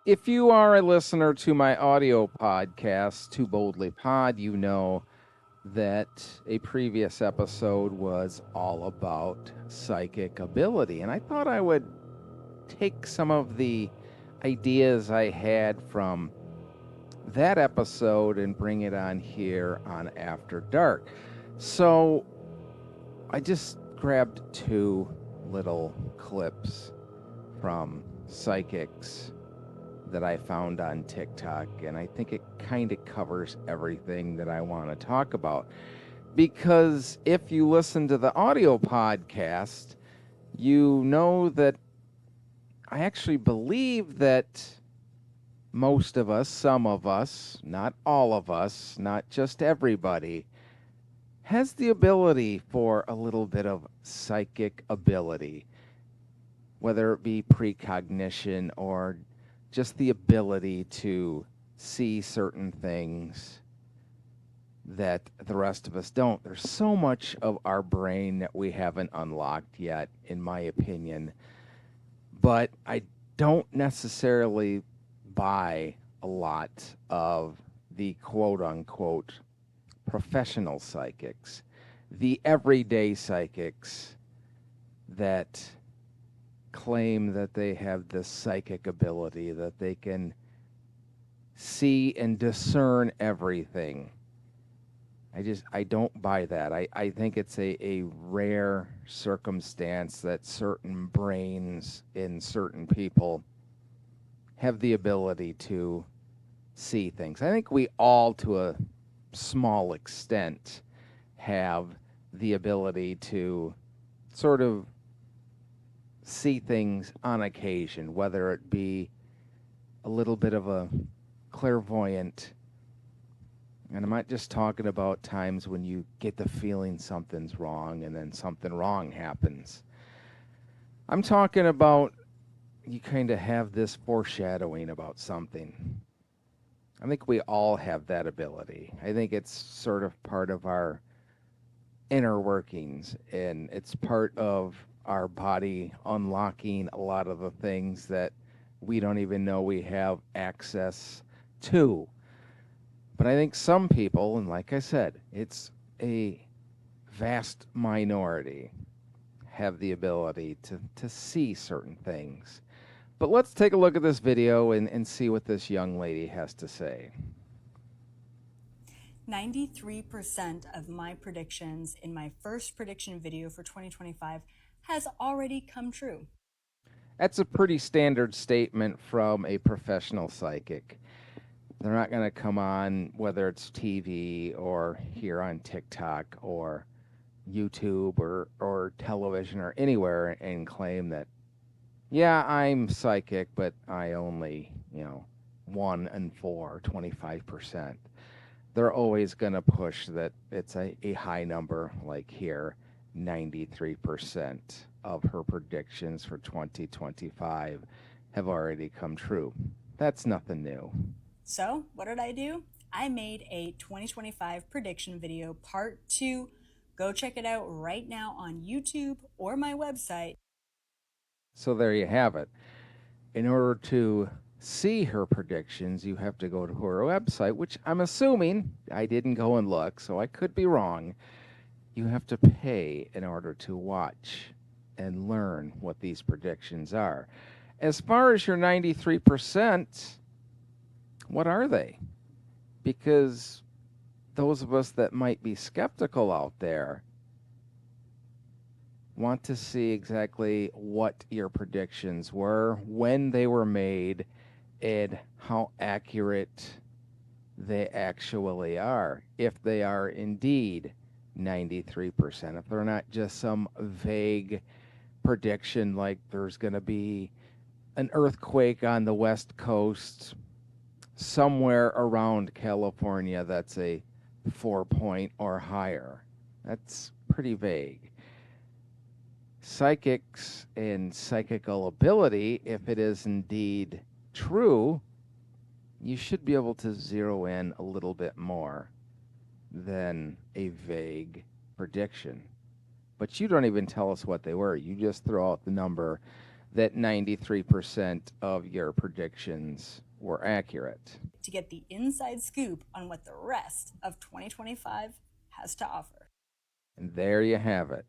If you are a listener to my audio podcast, Too Boldly Pod, you know that a previous episode was all about psychic ability. And I thought I would take some of the ideas I had from that episode and bring it on here on After Dark. So I just grabbed two little clips from psychics that I found on TikTok, and I think it kind of covers everything that I want to talk about. Because if you listen to the audio podcast, you know that I actually believe that most of us, some of us, not all of us, not just everybody, has the ability for a little bit of psychic ability, whether it be precognition or just the ability to see certain things that the rest of us don't. There's so much of our brain that we haven't unlocked yet, in my opinion. But I don't necessarily buy a lot of the quote unquote professional psychics, the everyday psychics that claim that they have this psychic ability, that they can see and discern everything. I don't buy that. I think it's a rare circumstance that certain brains in certain people have the ability to see things. I think we all, to a small extent, have the ability to sort of see things on occasion, whether it be a little bit of a clairvoyant. And I'm not just talking about times when you get the feeling something's wrong and then something wrong happens. I'm talking about you kind of have this foreshadowing about something. I think we all have that ability. I think it's sort of part of our inner workings, and it's part of our body unlocking a lot of the things that we don't even know we have access to. But I think some people, and like I said, it's a vast minority, have the ability to see certain things. But let's take a look at this video and see what this young lady has to say. 93% of my predictions in my first prediction video for 2025 has already come true. That's a pretty standard statement from a professional psychic. They're not going to come on, whether it's TV or here on TikTok or YouTube or television or anywhere, and claim that, yeah, I'm psychic, but I only, 1 in 4, 25%. They're always going to push that it's a high number, like here, 93% of her predictions for 2025 have already come true. That's nothing new. So, what did I do? I made a 2025 prediction video part 2. Go check it out right now on YouTube or my website. So there you have it. In order to see her predictions, you have to go to her website, which I'm assuming, I didn't go and look, so I could be wrong. You have to pay in order to watch and learn what these predictions are. As far as your 93%, what are they? Because those of us that might be skeptical out there want to see exactly what your predictions were, when they were made, and how accurate they actually are, if they are indeed 93%, if they're not just some vague prediction like there's going to be an earthquake on the West Coast somewhere around California that's a 4 point or higher. That's pretty vague. Psychics and psychical ability, if it is indeed true, you should be able to zero in a little bit more than a vague prediction. But you don't even tell us what they were. You just throw out the number that 93% of your predictions were accurate. To get the inside scoop on what the rest of 2025 has to offer. And there you have it.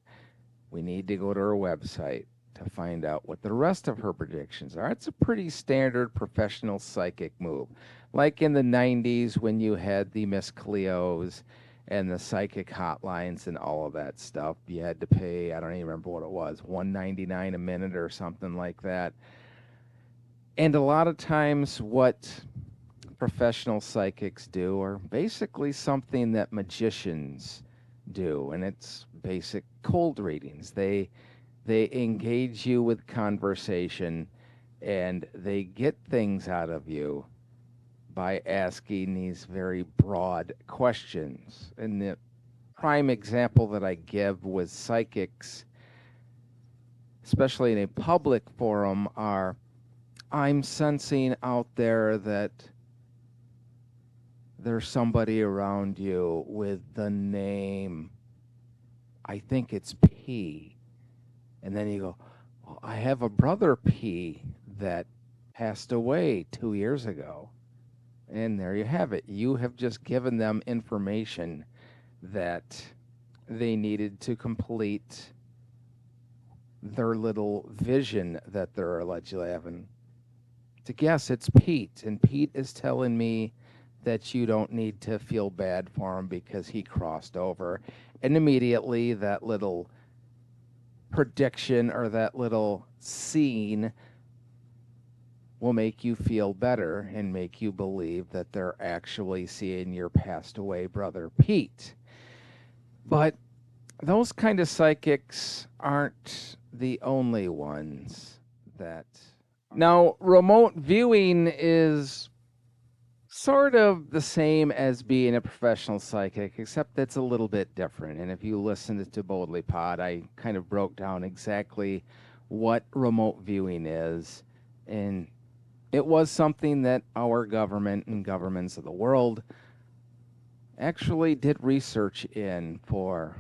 We need to go to her website to find out what the rest of her predictions are. It's a pretty standard professional psychic move. Like in the 90s when you had the Miss Cleos and the psychic hotlines and all of that stuff. You had to pay, I don't even remember what it was, $1.99 a minute or something like that. And a lot of times what professional psychics do are basically something that magicians do, and it's basic cold readings. They engage you with conversation, and they get things out of you by asking these very broad questions. And the prime example that I give with psychics, especially in a public forum, are I'm sensing out there that there's somebody around you with the name, I think it's P. And then you go, well, I have a brother P that passed away 2 years ago. And there you have it. You have just given them information that they needed to complete their little vision that they're allegedly having. To guess, it's Pete. And Pete is telling me that you don't need to feel bad for him because he crossed over. And immediately that little prediction or that little scene will make you feel better and make you believe that they're actually seeing your passed away brother Pete. But those kind of psychics aren't the only ones that... Now, remote viewing is sort of the same as being a professional psychic, except it's a little bit different. And if you listened to Boldly Pod, I kind of broke down exactly what remote viewing is. And it was something that our government and governments of the world actually did research in for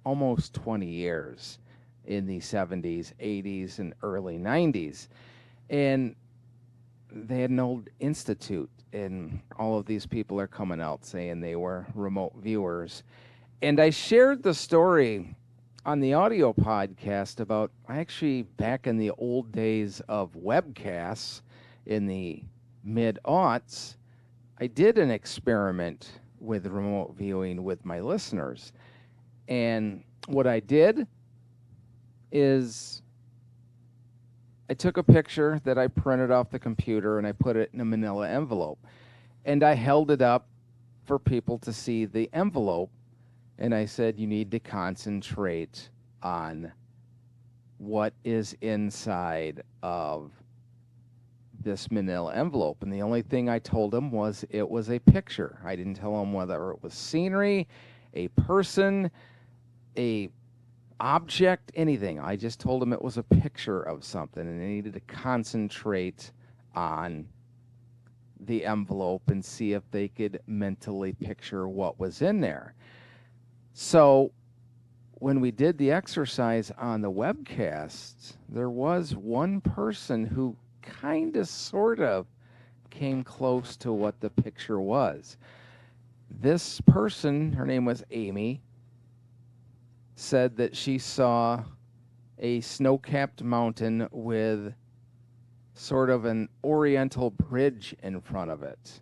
almost 20 years in the 70s, 80s, and early 90s. And they had an old institute, and all of these people are coming out saying they were remote viewers. And I shared the story on the audio podcast about actually back in the old days of webcasts in the mid-aughts, I did an experiment with remote viewing with my listeners. And what I did is I took a picture that I printed off the computer and I put it in a manila envelope. And I held it up for people to see the envelope. And I said, you need to concentrate on what is inside of this manila envelope. And the only thing I told them was it was a picture. I didn't tell them whether it was scenery, a person, a object, anything. I just told them it was a picture of something, and they needed to concentrate on the envelope and see if they could mentally picture what was in there. So when we did the exercise on the webcast, there was one person who kind of sort of came close to what the picture was. This person, her name was Amy, said that she saw a snow-capped mountain with sort of an oriental bridge in front of it.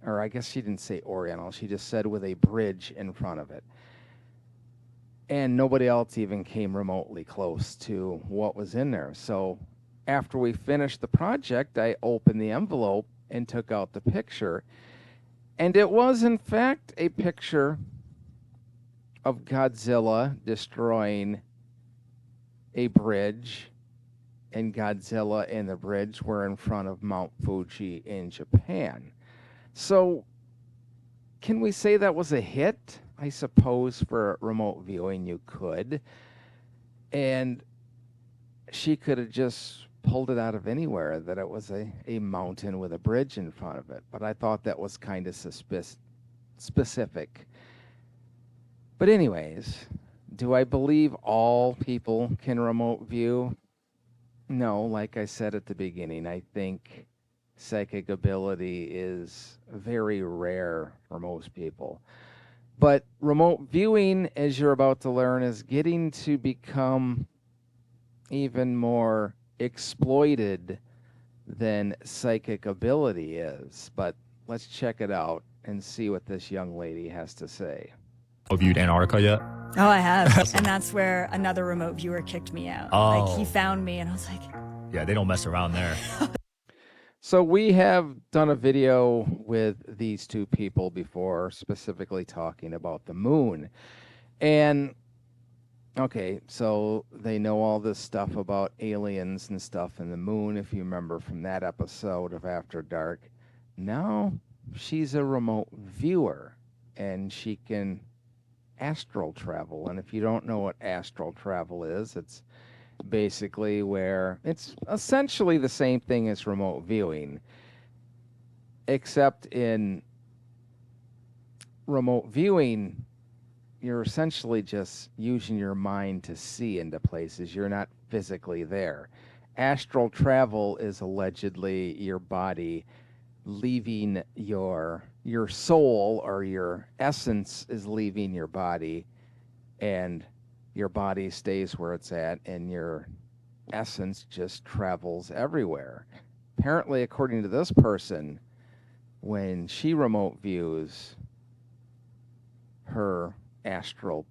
Or I guess she didn't say oriental, she just said with a bridge in front of it. And nobody else even came remotely close to what was in there. So after we finished the project, I opened the envelope and took out the picture. And it was, in fact, a picture of Godzilla destroying a bridge. And Godzilla and the bridge were in front of Mount Fuji in Japan. So can we say that was a hit? I suppose for remote viewing you could. And she could have just pulled it out of anywhere that it was a mountain with a bridge in front of it. But I thought that was kind of specific. But anyways, Do I believe all people can remote view? No, like I said at the beginning, I think psychic ability is very rare for most people. But remote viewing, as you're about to learn, is getting to become even more exploited than psychic ability is. But let's check it out and see what this young lady has to say. Viewed Antarctica yet? Oh, I have. And that's where another remote viewer kicked me out. Oh. Like, he found me, and I was like... Yeah, they don't mess around there. So we have done a video with these two people before, specifically talking about the moon. And, okay, so they know all this stuff about aliens and stuff in the moon, if you remember from that episode of After Dark. Now she's a remote viewer, and she can astral travel. And if you don't know what astral travel is, it's basically where it's essentially the same thing as remote viewing, except in remote viewing, you're essentially just using your mind to see into places. You're not physically there. Astral travel is allegedly your body leaving your soul, or your essence is leaving your body, and your body stays where it's at, and your essence just travels everywhere. Apparently, according to this person, when she remote views, her astral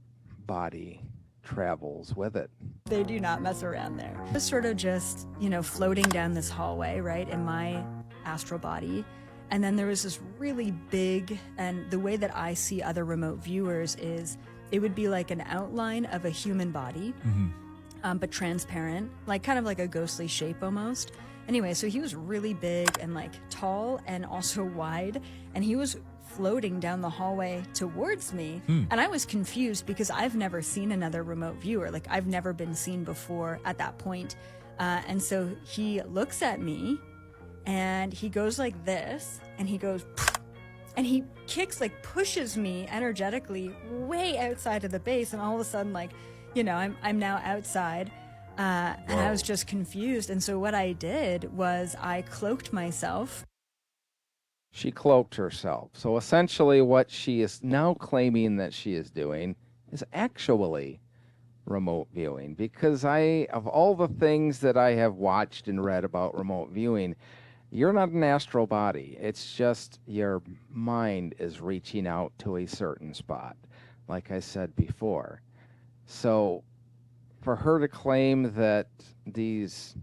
body travels with it. They do not mess around there. I was sort of just, floating down this hallway, right, in my astral body. And then there was this really big, and the way that I see other remote viewers is it would be like an outline of a human body, but transparent, like kind of like a ghostly shape almost. Anyway, so he was really big and like tall and also wide, and he was floating down the hallway towards me. And I was confused because I've never seen another remote viewer. Like, I've never been seen before at that point. And so he looks at me and he goes like this, and he goes, and he kicks, like pushes me energetically way outside of the base. And all of a sudden, like, I'm now outside. And I was just confused. And so what I did was I cloaked myself. She cloaked herself. So essentially what she is now claiming that she is doing is actually remote viewing. Because of all the things that I have watched and read about remote viewing, you're not an astral body. It's just your mind is reaching out to a certain spot, like I said before. So for her to claim that these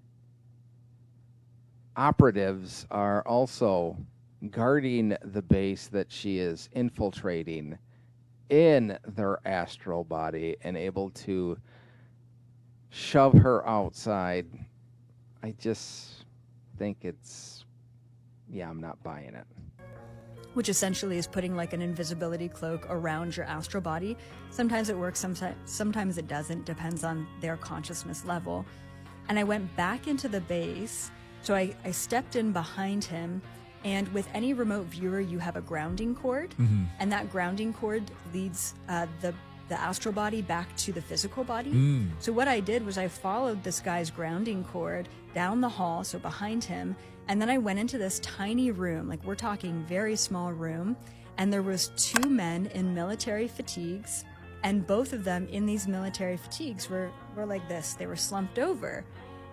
operatives are also guarding the base that she is infiltrating in their astral body and able to shove her outside, I just think I'm not buying it. Which essentially is putting like an invisibility cloak around your astral body. Sometimes it works, sometimes it doesn't, depends on their consciousness level. And I went back into the base, so I stepped in behind him, and with any remote viewer, you have a grounding cord, and that grounding cord leads the astral body back to the physical body. So what I did was I followed this guy's grounding cord down the hall, so behind him, and then I went into this tiny room, like we're talking very small room, and there was two men in military fatigues, and both of them in these military fatigues were like this. They were slumped over.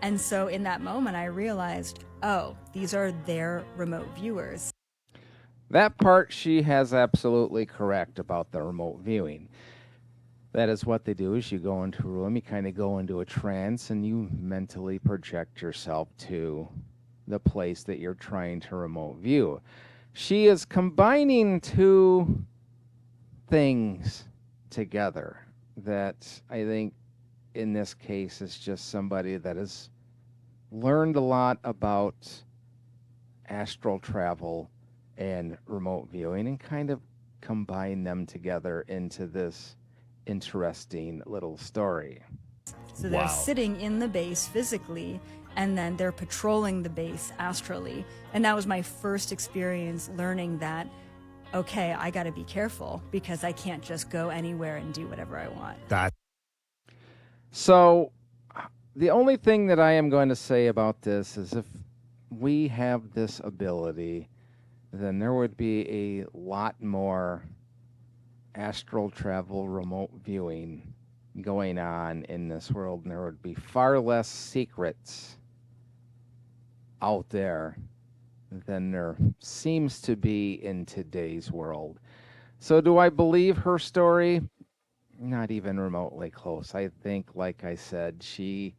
And so in that moment, I realized, oh, these are their remote viewers. That part she has absolutely correct about the remote viewing. That is what they do, is you go into a room, you kind of go into a trance, and you mentally project yourself to the place that you're trying to remote view. She is combining two things together that I think in this case is just somebody that has learned a lot about astral travel and remote viewing and kind of combine them together into this interesting little story. So they're sitting in the base physically, and then they're patrolling the base astrally. And that was my first experience learning that, okay, I got to be careful because I can't just go anywhere and do whatever I want. That So, the only thing that I am going to say about this is if we have this ability, then there would be a lot more astral travel remote viewing going on in this world, and there would be far less secrets out there than there seems to be in today's world. So, do I believe her story? Not even remotely close. I think, like I said, she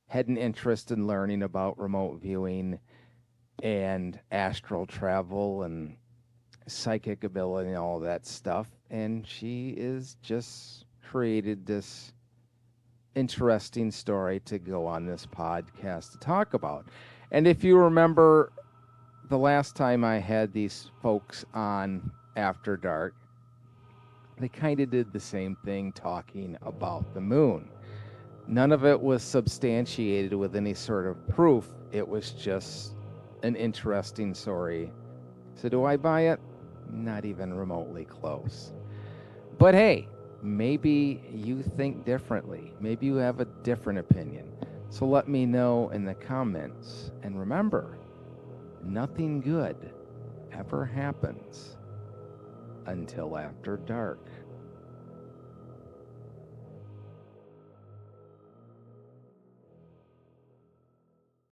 had an interest in learning about remote viewing and astral travel and psychic ability and all that stuff. And she is just created this interesting story to go on this podcast to talk about. And if you remember the last time I had these folks on After Dark, they kind of did the same thing talking about the moon. None of it was substantiated with any sort of proof. It was just an interesting story. So do I buy it? Not even remotely close. But hey, maybe you think differently. Maybe you have a different opinion. So let me know in the comments. And remember, nothing good ever happens until after dark.